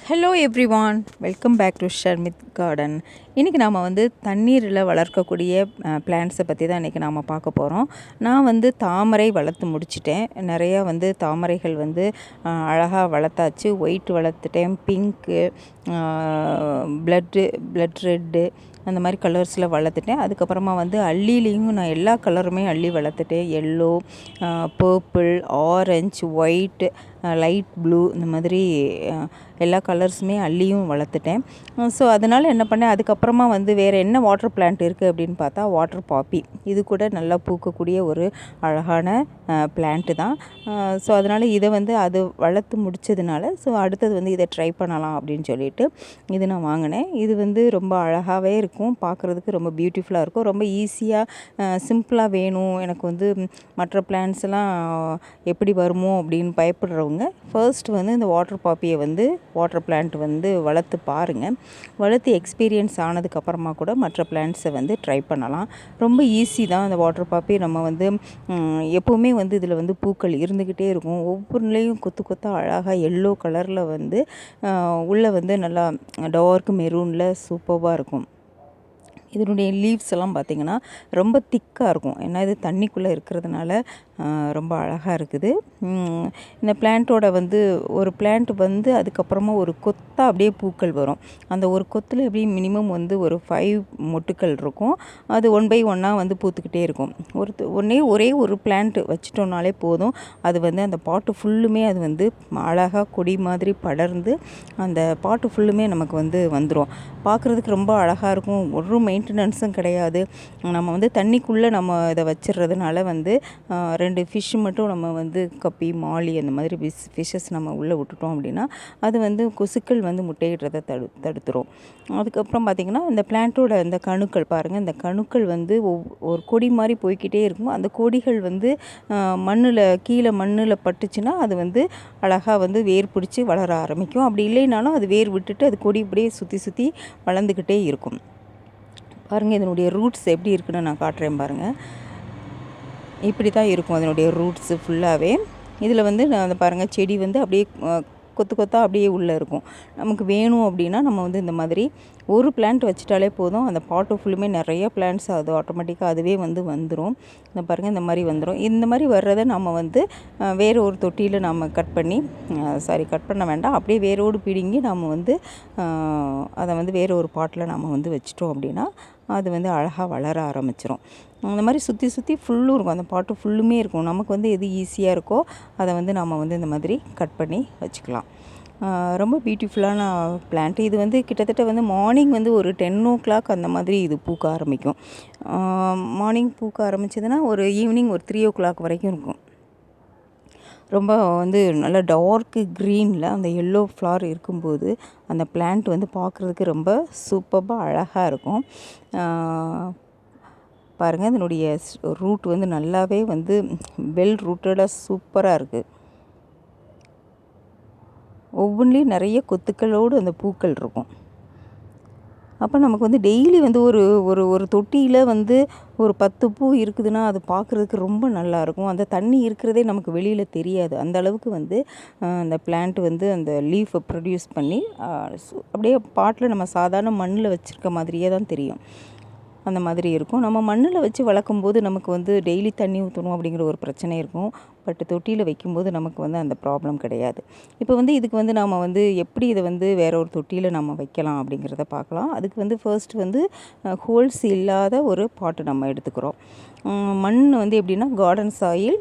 Hello everyone, welcome back to Sharmith garden. இன்றைக்கி நாம் தண்ணீரில் வளர்க்கக்கூடிய பிளான்ட்ஸை பற்றி தான் இன்றைக்கி நாம் பார்க்க போகிறோம். நான் தாமரை வளர்த்து முடிச்சிட்டேன். நிறையா தாமரைகள் அழகாக வளர்த்தாச்சு. ஒயிட் வளர்த்துட்டேன், பிங்க்கு, பிளட் ரெட்டு, அந்த மாதிரி கலர்ஸில் வளர்த்துட்டேன். அதுக்கப்புறமா அள்ளிலையும் நான் எல்லா கலருமே அள்ளி வளர்த்துட்டேன். Yellow, purple, orange, white, light blue, இந்த மாதிரி எல்லா கலர்ஸுமே அள்ளியும் வளர்த்துட்டேன். ஸோ அதனால் என்ன பண்ணேன், அதுக்கப்புறமா வேறு என்ன வாட்டர் பிளான்ட் இருக்குது அப்படின்னு பார்த்தா வாட்டர் பாப்பி. இது கூட நல்லா பூக்கக்கூடிய ஒரு அழகான பிளான்ட்டு தான். ஸோ அதனால் இதை அது வளர்த்து முடித்ததுனால ஸோ அடுத்தது இதை ட்ரை பண்ணலாம் அப்படின்னு சொல்லிட்டு இது நான் வாங்கினேன். இது ரொம்ப அழகாகவே இருக்கும், பார்க்குறதுக்கு ரொம்ப பியூட்டிஃபுல்லாக இருக்கும். ரொம்ப ஈஸியாக சிம்பிளாக வேணும் எனக்கு மற்ற பிளான்ட்ஸ் எல்லாம் எப்படி வருமோ அப்படின்னு பயப்படுறவங்க ஃபர்ஸ்ட் இந்த வாட்டர் பாப்பியை வாட்டர் பிளான்ட் வளர்த்து பாருங்கள். வளர்த்து எக்ஸ்பீரியன்ஸ் ஆனதுக்கப்புறமா கூட மற்ற பிளான்ட்ஸை ட்ரை பண்ணலாம். ரொம்ப ஈஸி தான். அந்த வாட்டர் பாப்பி நம்ம எப்போவுமே இதில் பூக்கள் இருந்துக்கிட்டே இருக்கும். ஒவ்வொன்றுலேயும் கொத்து கொத்தாக அழகாக எல்லோ கலரில் உள்ளே நல்லா டார்க் மெரூனில் சூப்பராக இருக்கும். இதனுடைய லீவ்ஸ் எல்லாம் பார்த்திங்கன்னா ரொம்ப திக்காக இருக்கும். ஏன்னா இது தண்ணிக்குள்ளே இருக்கிறதுனால ரொம்ப அழகாக இருக்குது. இந்த பிளான்ட்டோட ஒரு பிளான்ட் அதுக்கப்புறமா ஒரு கொத்தாக அப்படியே பூக்கள் வரும். அந்த ஒரு கொத்தில் எப்படி மினிமம் ஒரு 5 மொட்டுக்கள் இருக்கும். அது ஒன் பை ஒன்னாக பூத்துக்கிட்டே இருக்கும். ஒரே ஒரு பிளான்ட் வச்சிட்டோம்னாலே போதும். அது அந்த பாட்டு ஃபுல்லுமே அது அழகாக கொடி மாதிரி படர்ந்து அந்த பாட்டு ஃபுல்லுமே நமக்கு வந்துடும். பார்க்குறதுக்கு ரொம்ப அழகாக இருக்கும். ஒரு மெயின்டெனன்ஸும் கிடையாது. நம்ம தண்ணிக்குள்ளே நம்ம இதை வச்சிடுறதுனால 2 ஃபிஷ் மட்டும் நம்ம கப்பி, மாலி, அந்த மாதிரி ஃபிஷ்ஷஸ் நம்ம உள்ளே விட்டுட்டோம் அப்படின்னா அது கொசுக்கள் முட்டையிடுறதை தடுத்துரும். அதுக்கப்புறம் பார்த்திங்கன்னா இந்த பிளான்ட்டோட இந்த கணுக்கள் பாருங்கள். இந்த கணுக்கள் ஒரு கொடி மாதிரி போய்கிட்டே இருக்கும். அந்த கொடிகள் கீழே மண்ணில் பட்டுச்சுன்னா அது அழகாக வேர் பிடிச்சி வளர ஆரம்பிக்கும். அப்படி இல்லைனாலும் அது வேர் விட்டுட்டு அது கொடி இப்படியே சுற்றி வளர்ந்துக்கிட்டே இருக்கும். பாருங்கள், இதனுடைய ரூட்ஸ் எப்படி இருக்குன்னு நான் காட்டுறேன் பாருங்கள். இப்படி தான் இருக்கும் அதனுடைய ரூட்ஸு ஃபுல்லாகவே. இதில் நான் அந்த பாருங்கள் செடி அப்படியே கொத்து கொத்தாக அப்படியே உள்ளே இருக்கும். நமக்கு வேணும் அப்படின்னா நம்ம இந்த மாதிரி ஒரு பிளான்ட் வச்சிட்டாலே போதும். அந்த பாட்டு ஃபுல்லுமே நிறைய பிளான்ட்ஸ் அது ஆட்டோமேட்டிக்காக அதுவே வந்துடும். இந்த பாருங்கள், இந்த மாதிரி வந்துடும். இந்த மாதிரி வர்றதை நம்ம வேறு ஒரு தொட்டியில் நம்ம கட் பண்ண வேண்டாம். அப்படியே வேரோடு பிடுங்கி நம்ம அதை வேறு ஒரு பாட்டில் நம்ம வச்சிட்டோம் அப்படின்னா அது அழகாக வளர ஆரம்பிச்சிடும். அந்த மாதிரி சுற்றி ஃபுல்லும் இருக்கும். அந்த பாட்டு ஃபுல்லுமே இருக்கும். நமக்கு எது ஈஸியாக இருக்கோ அதை நம்ம இந்த மாதிரி கட் பண்ணி வச்சுக்கலாம். ரொம்ப பியூட்டிஃபுல்லான பிளான்ட். இது கிட்டத்தட்ட மார்னிங் ஒரு 10 o'clock அந்த மாதிரி இது பூக்க ஆரம்பிக்கும். மார்னிங் பூக்க ஆரம்பிச்சதுன்னா ஒரு ஈவினிங் ஒரு 3 o'clock வரைக்கும் இருக்கும். ரொம்ப நல்லா டார்க்கு க்ரீனில் அந்த எல்லோ ஃப்ளவர் இருக்கும்போது அந்த பிளான்ட் பார்க்குறதுக்கு ரொம்ப சூப்பராக அழகாக இருக்கும். பாருங்கள், இதனுடைய ரூட் நல்லாவே வெல் ரூட்டடாக சூப்பராக இருக்குது. ஒவ்வொன்றிலையும் நிறைய கொத்துக்களோடு அந்த பூக்கள் இருக்கும். அப்போ நமக்கு டெய்லி ஒரு ஒரு ஒரு தொட்டியில் ஒரு 10 பூ இருக்குதுன்னா அது பார்க்குறதுக்கு ரொம்ப நல்லாயிருக்கும். அந்த தண்ணி இருக்கிறதே நமக்கு வெளியில் தெரியாது. அந்த அளவுக்கு அந்த பிளான்ட் அந்த லீஃபை ப்ரொடியூஸ் பண்ணி அப்படியே பாட்டில் நம்ம சாதாரண மண்ணில் வச்சுருக்க மாதிரியே தான் தெரியும். அந்த மாதிரி இருக்கும். நம்ம மண்ணில் வச்சு வளர்க்கும்போது நமக்கு டெய்லி தண்ணி ஊற்றணும் அப்படிங்கிற ஒரு பிரச்சனை இருக்கும். பட் தொட்டியில் வைக்கும்போது நமக்கு அந்த ப்ராப்ளம் கிடையாது. இப்போ இதுக்கு நாம் எப்படி இதை வேற ஒரு தொட்டியில் நம்ம வைக்கலாம் அப்படிங்கிறத பார்க்கலாம். அதுக்கு ஃபர்ஸ்ட் ஹோல்ஸ் இல்லாத ஒரு பாட்டு நம்ம எடுத்துக்கிறோம். மண் எப்படின்னா garden soil,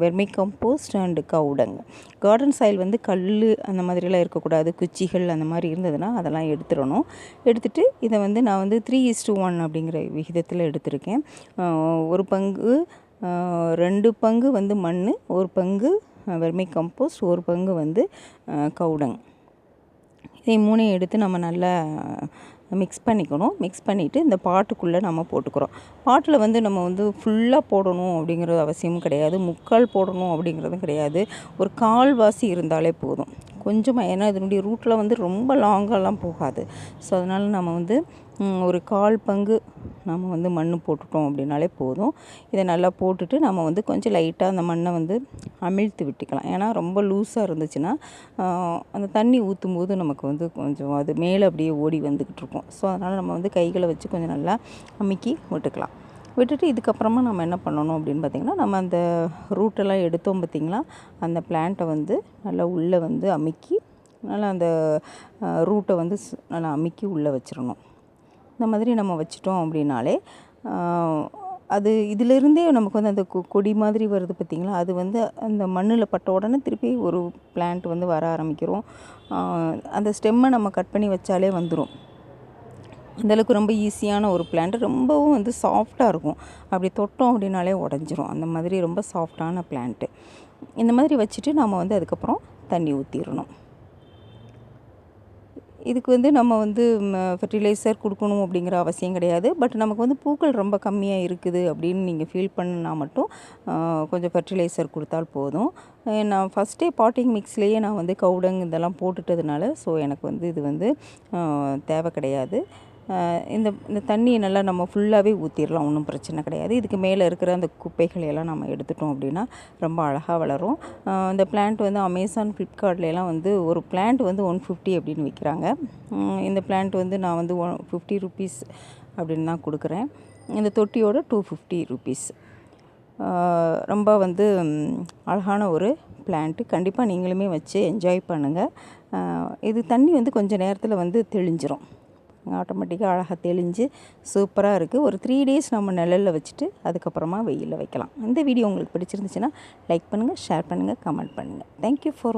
vermi compost and cowdung. Garden soil கல் அந்த மாதிரிலாம் இருக்கக்கூடாது. குச்சிகள் அந்த மாதிரி இருந்ததுன்னா அதெல்லாம் எடுத்துடணும். எடுத்துகிட்டு இதை நான் 3:1 அப்படிங்கிற விகிதத்தில் எடுத்திருக்கேன். ஒரு பங்கு 2 பங்கு மண், ஒரு பங்கு வெர்மி கம்போஸ்ட், ஒரு பங்கு கவுடங். இதை 3 எடுத்து நம்ம நல்லா மிக்ஸ் பண்ணிக்கணும். மிக்ஸ் பண்ணிவிட்டு இந்த பாட்டுக்குள்ளே நம்ம போட்டுக்கிறோம். பாட்டில் நம்ம ஃபுல்லாக போடணும் அப்படிங்கிறது அவசியமும் கிடையாது. முக்கால் போடணும் அப்படிங்கிறதும் கிடையாது. ஒரு கால்வாசி இருந்தாலே போதும். கொஞ்சமாக, ஏன்னா இதனுடைய ரூட்டில் வந்து ரொம்ப லாங்கெல்லாம் போகாது. ஸோ அதனால் நம்ம வந்து ஒரு 1/4 பங்கு நம்ம வந்து மண் போட்டுட்டோம் அப்படின்னாலே போதும். இதை நல்லா போட்டுட்டு நம்ம வந்து கொஞ்சம் லைட்டாக அந்த மண்ணை வந்து அமிழ்த்து விட்டுக்கலாம். ஏன்னா ரொம்ப லூஸாக இருந்துச்சுன்னா அந்த தண்ணி ஊற்றும் போது நமக்கு வந்து கொஞ்சம் அது மேலே அப்படியே ஓடி வந்துக்கிட்டு இருக்கும். ஸோ அதனால் நம்ம வந்து கைகளை வச்சு கொஞ்சம் நல்லா அமுக்கி விட்டுக்கலாம். விட்டுட்டு இதுக்கப்புறமா நம்ம என்ன பண்ணணும் அப்படின்னு பார்த்திங்கன்னா, நம்ம அந்த ரூட்டெல்லாம் எடுத்தோம் பார்த்திங்களா, அந்த பிளான்ட்டை வந்து நல்லா உள்ளே வந்து அமுக்கி நல்லா அந்த ரூட்டை வந்து நல்லா அமுக்கி உள்ளே வச்சிடணும். இந்த மாதிரி நம்ம வச்சிட்டோம் அப்படின்னாலே அது இதிலிருந்தே நமக்கு வந்து அந்த கொடி மாதிரி வருது பார்த்திங்களா, அது வந்து அந்த மண்ணில் பட்ட உடனே திருப்பி ஒரு பிளான்ட் வந்து வர ஆரம்பிக்கிறோம். அந்த ஸ்டெம்மை நம்ம கட் பண்ணி வச்சாலே வந்துடும். அந்தளவுக்கு ரொம்ப ஈஸியான ஒரு பிளான்ட், ரொம்பவும் வந்து சாஃப்டாக இருக்கும். அப்படி தொட்டோம் அப்படின்னாலே உடஞ்சிரும். அந்த மாதிரி ரொம்ப சாஃப்டான பிளான்ட்டு. இந்த மாதிரி வச்சுட்டு நம்ம வந்து அதுக்கப்புறம் தண்ணி ஊற்றிடணும். இதுக்கு வந்து நம்ம வந்து ஃபெர்டிலைசர் கொடுக்கணும் அப்படிங்கிற அவசியம் கிடையாது. பட் நமக்கு வந்து பூக்கள் ரொம்ப கம்மியாக இருக்குது அப்படின்னு நீங்கள் ஃபீல் பண்ணினா மட்டும் கொஞ்சம் ஃபெர்டிலைசர் கொடுத்தால் போதும். நான் ஃபஸ்ட்டே பாட்டிங் மிக்ஸ்லேயே நான் வந்து கவுடங் இதெல்லாம் போட்டுட்டதுனால ஸோ எனக்கு வந்து இது வந்து தேவை கிடையாது. இந்த தண்ணியை நல்லா நம்ம ஃபுல்லாகவே ஊற்றிடலாம், ஒன்றும் பிரச்சனை கிடையாது. இதுக்கு மேலே இருக்கிற அந்த குப்பைகளையெல்லாம் நம்ம எடுத்துட்டோம் அப்படின்னா ரொம்ப அழகாக வளரும். இந்த பிளான்ட் வந்து அமேசான், ஃப்ளிப்கார்ட்லாம் வந்து ஒரு பிளான்ட் வந்து 150 அப்படின்னு விற்கிறாங்க. இந்த பிளான்ட் வந்து நான் வந்து 50 ருபீஸ் அப்படின்னு தான் கொடுக்குறேன். இந்த தொட்டியோட 250 ருபீஸ். ரொம்ப வந்து அழகான ஒரு பிளான்ட்டு. கண்டிப்பாக நீங்களுமே வச்சு என்ஜாய் பண்ணுங்கள். இது தண்ணி வந்து கொஞ்சம் நேரத்தில் வந்து தெளிஞ்சிரும். ஆட்டோமேட்டிக்காக அழகாக தெளிஞ்சு சூப்பராக இருக்குது. ஒரு 3 டேஸ் நம்ம நிழலில் வச்சுட்டு அதுக்கப்புறமா வெயிலில் வைக்கலாம். இந்த வீடியோ உங்களுக்கு பிடிச்சிருந்துச்சுன்னா லைக் பண்ணுங்கள், ஷேர் பண்ணுங்கள், கமெண்ட் பண்ணுங்கள். Thank you for